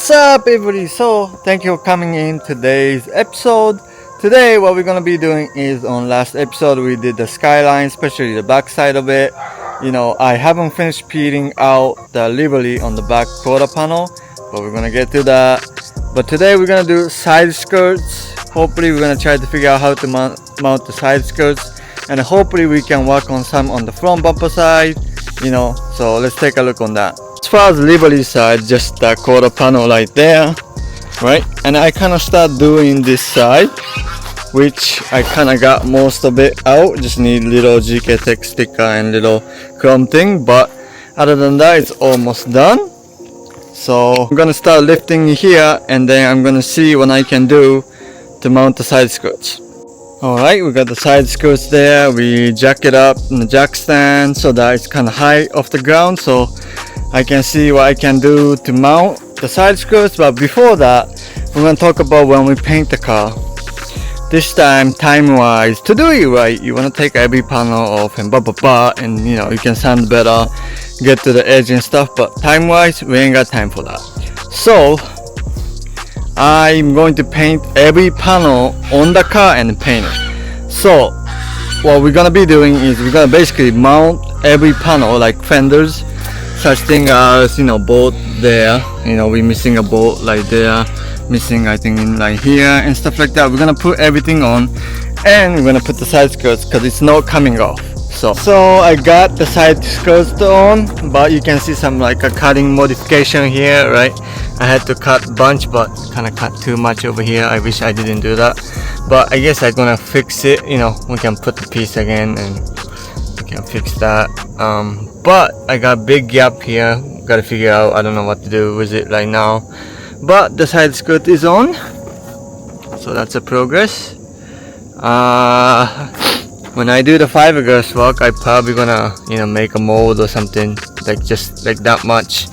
What's up, everybody? So thank you for coming in today's episode. Today what we're gonna be doing is, on last episode we did the skyline, especially the back side of it. I haven't finished peeling out the livery on the back quarter panel, but we're gonna get to that. But today we're gonna do side skirts. Hopefully we're gonna try to figure out how to mount the side skirts, and hopefully we can work on some on the front bumper side. So let's take a look on that. As far as livery side, just that quarter panel right there, right? And I kind of start doing this side, which I kind of got most of it out. Just need little GK Tech sticker and little chrome thing, but other than that it's almost done. So I'm gonna start lifting here, and then I'm gonna see what I can do to mount the side skirts. Alright, we got the side skirts there. We jack it up in the jack stand so that it's kind of high off the ground, so I can see what I can do to mount the side skirts. But before that, we're going to talk about when we paint the car. This time wise, to do it right, you want to take every panel off and and you can sand better, get to the edge and stuff, but time wise we ain't got time for that. So I'm going to paint every panel on the car and paint it. So what we're gonna be doing is we're gonna basically mount every panel, like fenders, such thing as bolt there. We're missing a bolt like there, missing I think in like here and stuff like that. We're gonna put everything on, and we're gonna put the side skirts because it's not coming off. So I got the side skirts on, but you can see some like a cutting modification here, right? I had to cut a bunch, but kind of cut too much over here. I wish I didn't do that, but I guess I'm gonna fix it. We can put the piece again and we can fix that. But I got big gap here, gotta figure out, I don't know what to do with it right now. But the side skirt is on, so that's a progress. When I do the fiberglass work, I probably gonna make a mold or something, like just like that much,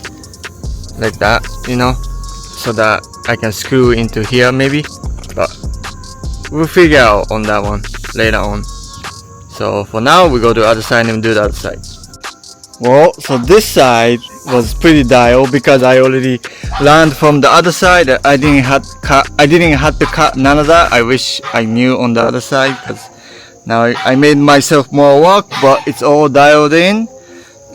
like that, so that I can screw into here maybe, but we'll figure out on that one later on. So for now we go to the other side and do the other side. Well, so this side was pretty dialed because I already learned from the other side that I didn't have to cut none of that. I wish I knew on the other side, because now I made myself more work, but it's all dialed in.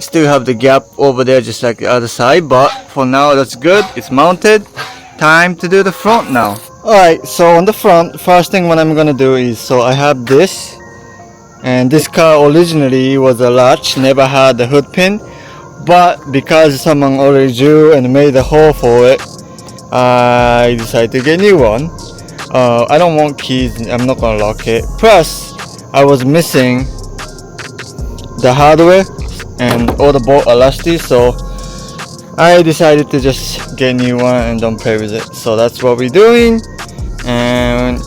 Still have the gap over there just like the other side, but for now that's good. It's mounted. Time to do the front now. Alright, so on the front, first thing what I'm gonna do is, so I have this, and this car originally was a latch, never had the hood pin, but because someone already drew and made a hole for it, I decided to get a new one. I don't want keys, I'm not gonna lock it. Plus I was missing the hardware and all the bolts are rusty, so I decided to just get a new one and don't play with it. So that's what we're doing, and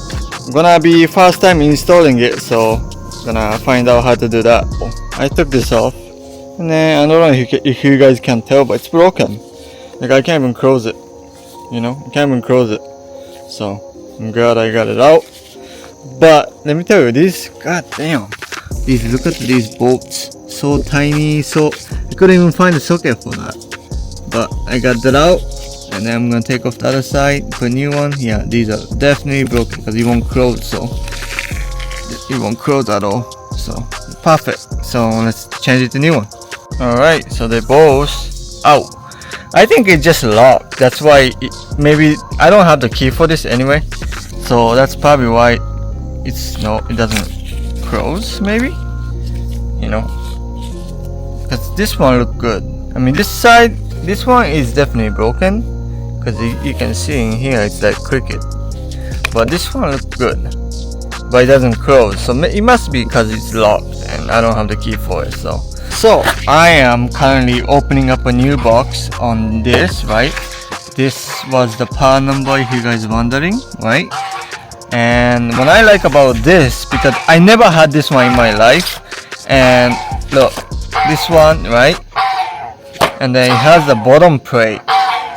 gonna be first time installing it, so gonna find out how to do that. I took this off, and then I don't know if you guys can tell, but it's broken. Like I can't even close it, I can't even close it. So I'm glad I got it out. But let me tell you, god damn, look at these bolts, so tiny, so I couldn't even find a socket for that. But I got that out, and then I'm gonna take off the other side, put a new one. Yeah, these are definitely broken because it won't close, so it won't close at all. So perfect. So let's change it to new one. Alright, so they're both out. I think it just locked, that's why maybe I don't have the key for this anyway, so that's probably why it doesn't close, maybe, because this one look good. I mean, this one is definitely broken because you can see in here it's like cricket, but this one looks good, but it doesn't close, so it must be because it's locked and I don't have the key for it. So I am currently opening up a new box on this, right? This was the part number, if you guys are wondering, right? And what I like about this, because I never had this one in my life, and look, this one, right? And then it has the bottom plate,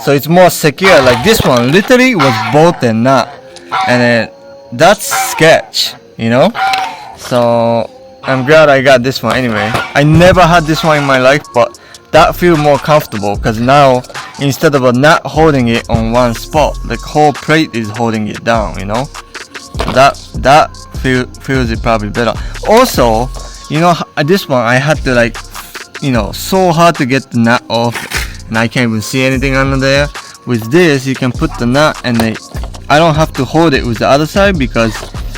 so it's more secure. Like this one literally was bolted nut, and then that's sketch, so I'm glad I got this one anyway. I never had this one in my life, but that feels more comfortable because now instead of not holding it on one spot. The whole plate is holding it down, you know. That feels it probably better. Also, you know, this one I had to like, you know, so hard to get the nut off, and I can't even see anything under there. With this, you can put the nut, and I don't have to hold it with the other side, because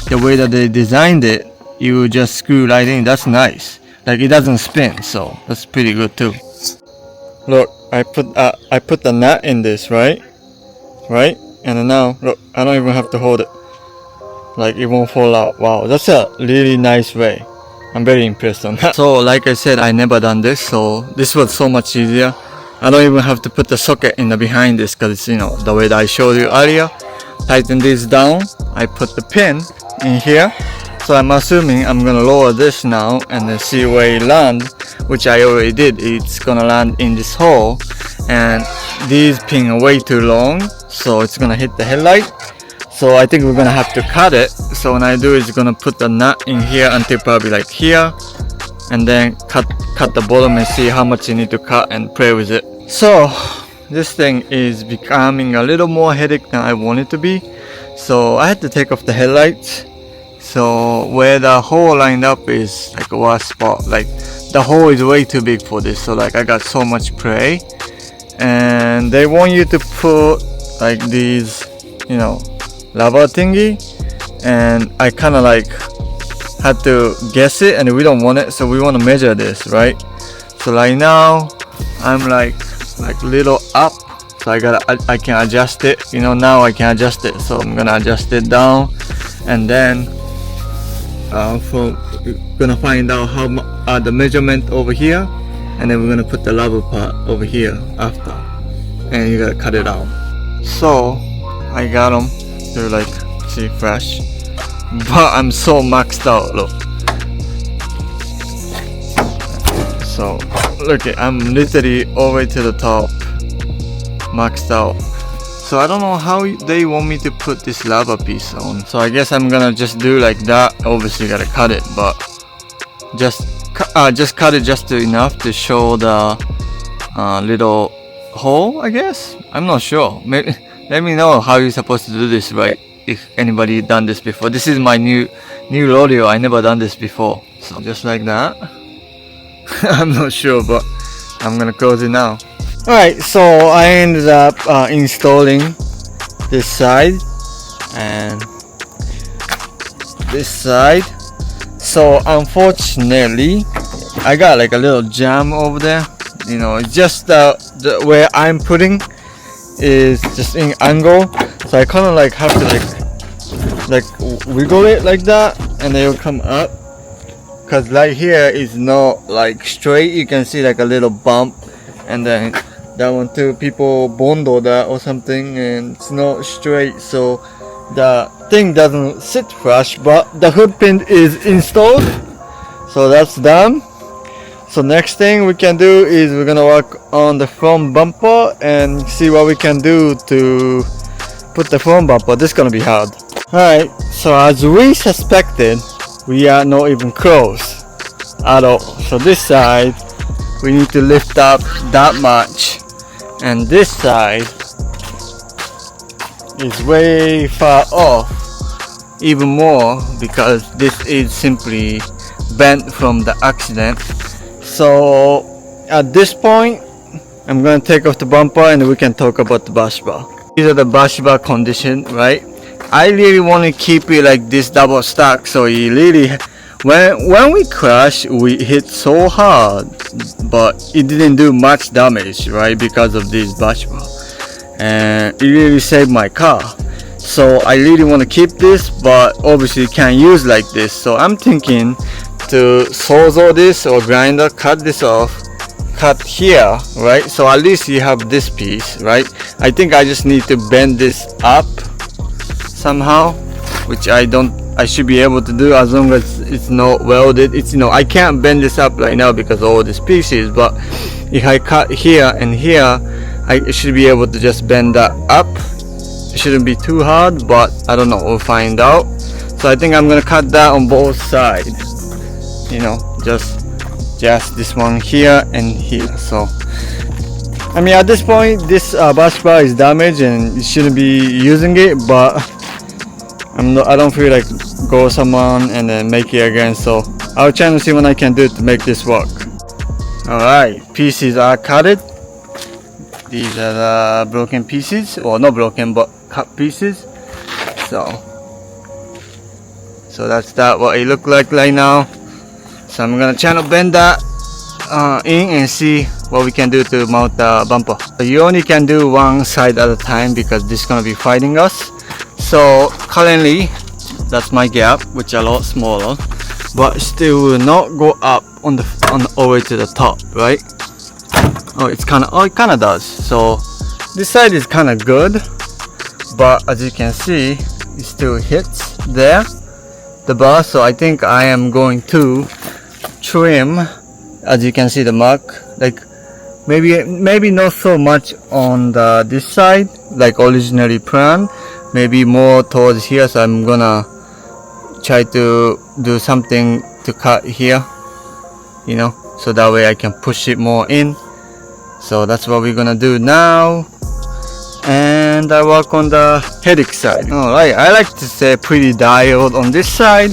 the way that they designed it, you just screw right in. That's nice. Like, it doesn't spin, so that's pretty good too. Look, I put the nut in this, right, and then now look, I don't even have to hold it. Like, it won't fall out. Wow, that's a really nice way. I'm very impressed on that. So like I said, I never done this, so this was so much easier. I don't even have to put the socket in the behind this, because it's, you know, the way that I showed you earlier. Tighten this down. I put the pin in here. So I'm assuming I'm gonna lower this now and then see where it lands, which I already did. It's gonna land in this hole, and these pins are way too long, so it's gonna hit the headlight. So I think we're gonna have to cut it. So when I do is gonna put the nut in here until probably like here, and then cut the bottom and see how much you need to cut and play with it. So this thing is becoming a little more headache than I want it to be. So I had to take off the headlights. So where the hole lined up is like a worst spot. Like, the hole is way too big for this. So like, I got so much play, and they want you to put like these, you know, lava thingy, and I kind of like had to guess it, and we don't want it, so we want to measure this, right? So right now I'm like little up, so I can adjust it, you know. Now I can adjust it, so I'm gonna adjust it down, and then we're gonna find out how the measurement over here, and then we're gonna put the lava part over here after, and you gotta cut it out. So I got them. They're like, see, fresh, but I'm so maxed out. Look, so look it, I'm literally all the way to the top, maxed out. So I don't know how they want me to put this lava piece on. So I guess I'm gonna just do like that. Obviously gotta cut it, but just cut it just enough to show the little hole, I guess. I'm not sure. Maybe let me know how you're supposed to do this, right? If anybody done this before. This is my new rodeo. I never done this before. So just like that. I'm not sure, but I'm gonna close it now. Alright, so I ended up installing this side and this side. So unfortunately, I got like a little jam over there. You know, it's just the where I'm putting is just in angle, so I kind of like have to like wiggle it like that, and they will come up, because right here is not like straight. You can see like a little bump, and then that one too, people bondo that or something, and it's not straight, so the thing doesn't sit flush, but the hood pin is installed, so that's done. So next thing we can do is we're gonna work on the front bumper and see what we can do to put the front bumper. This is gonna be hard. Alright, so as we suspected, we are not even close at all. So this side we need to lift up that much, and this side is way far off, even more, because this is simply bent from the accident. So at this point, I'm gonna take off the bumper and we can talk about the bash bar. These are the bash bar condition, right? I really want to keep it like this double stack, so you really, when we crash, we hit so hard, but it didn't do much damage, right? Because of this bash bar, and it really saved my car. So I really want to keep this, but obviously you can't use like this. So I'm thinking to sawzall this or grinder, cut this off, cut here, right? So at least you have this piece, right? I think I just need to bend this up somehow, which I should be able to do as long as it's not welded. It's, you know, I can't bend this up right now because of all these pieces, but if I cut here and here, I should be able to just bend that up. It shouldn't be too hard, but I don't know, we'll find out. So I think I'm gonna cut that on both sides, you know, just this one here and here. So I mean, at this point, this bus bar is damaged and you shouldn't be using it, but I don't feel like go someone and then make it again, so I'll try to see what I can do to make this work. Alright, pieces are cutted. These are the broken pieces, or not broken but cut pieces. So that's what it look like right now. So I'm gonna try to bend that in and see what we can do to mount the bumper. You only can do one side at a time because this is gonna be fighting us. So currently that's my gap, which are a lot smaller, but still will not go up on the all the way to the top, right? It kind of does. So this side is kind of good, but as you can see, it still hits there, the bar. So I think I am going to trim, as you can see the mark, like maybe not so much on this side like originally planned, maybe more towards here. So I'm gonna try to do something to cut here, you know, so that way I can push it more in. So that's what we're gonna do now, and I work on the headache side. Alright, I like to say pretty dialed on this side,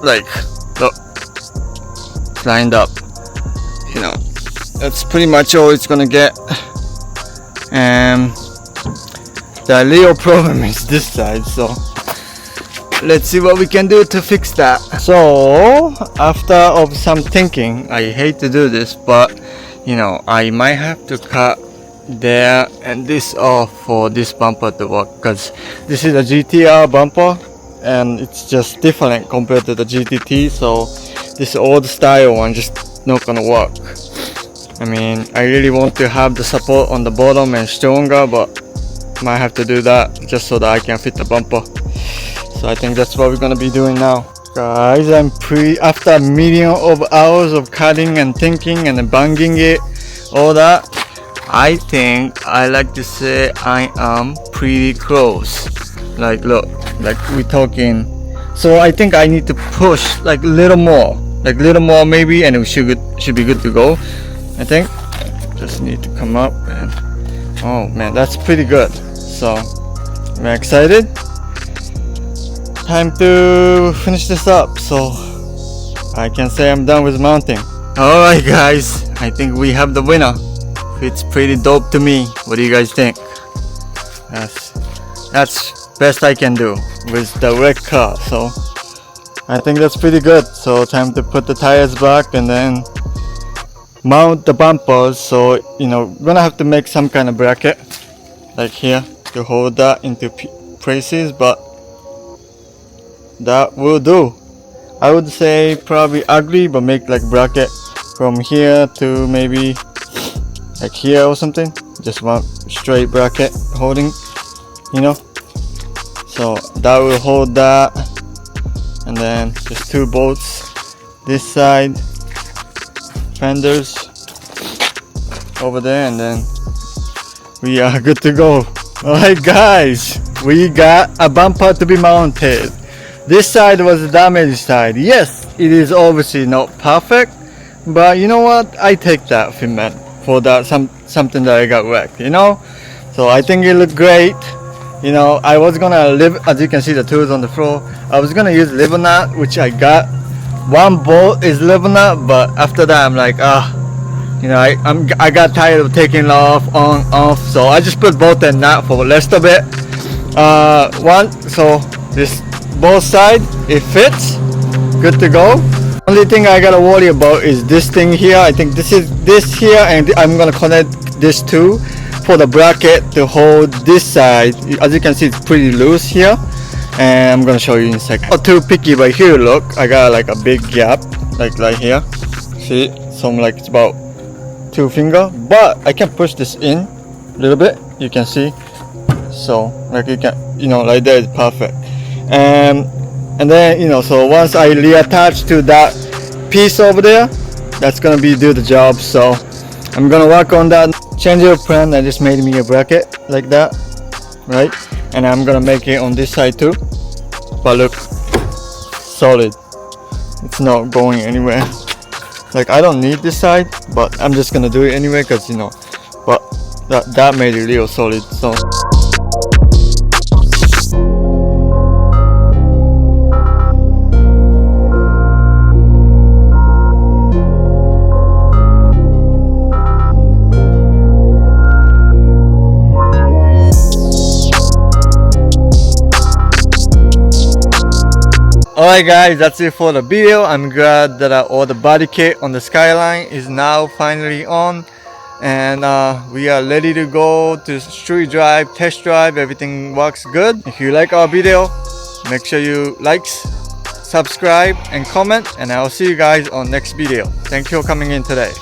like look, lined up, you know, that's pretty much all it's gonna get. And the real problem is this side, so let's see what we can do to fix that. So after of some thinking, I hate to do this, but you know, I might have to cut there and this off for this bumper to work, because this is a GTR bumper and it's just different compared to the GTT. So this old style one just not gonna work. I mean, I really want to have the support on the bottom and stronger, but might have to do that just so that I can fit the bumper. So I think that's what we're gonna be doing now. Guys, after a million of hours of cutting and thinking and banging it, all that, I think I like to say I am pretty close. Like look, like we're talking. So I think I need to push like little more maybe, and it should be good to go. I think just need to come up, and oh man, that's pretty good. So I'm excited. Time to finish this up, so I can say I'm done with mounting. Alright guys, I think we have the winner. It's pretty dope to me. What do you guys think? That's best I can do with the wrecked car, so I think that's pretty good. So time to put the tires back and then mount the bumpers. So you know, we're gonna have to make some kind of bracket like here to hold that into places, but that will do. I would say probably ugly, but make like bracket from here to maybe like here or something. Just one straight bracket holding, you know. So that will hold that, and then just two bolts this side, fenders over there, and then we are good to go. Alright guys, we got a bumper to be mounted. This side was the damaged side. Yes, it is obviously not perfect, but you know what? I take that fitment for that something that I got wrecked, you know. So I think it looked great. You know, I was gonna as you can see the tools on the floor, I was gonna use liver nut, which I got. One bolt is liver nut, but after that I'm like, you know, I got tired of taking it off, so I just put bolt and nut for the rest of it. So this both side, it fits, good to go. Only thing I gotta worry about is this thing here. I think this here, and I'm gonna connect this too for the bracket to hold this side. As you can see, it's pretty loose here, and I'm gonna show you in a second. Not too picky, but here look, I got like a big gap, like right here. See, so like it's about 2 finger, but I can push this in a little bit. You can see, so like you can, you know, like that is perfect. And then, you know, so once I reattach to that piece over there, that's gonna do the job. So I'm gonna work on that. Change of plan, I just made me a bracket like that, right? And I'm gonna make it on this side too, but look, solid, it's not going anywhere. Like, I don't need this side, but I'm just gonna do it anyway because, you know, but that made it real solid. So alright guys, that's it for the video. I'm glad that all the body kit on the Skyline is now finally on, and we are ready to go to street drive, test drive. Everything works good. If you like our video, make sure you like, subscribe and comment, and I'll see you guys on next video. Thank you for coming in today.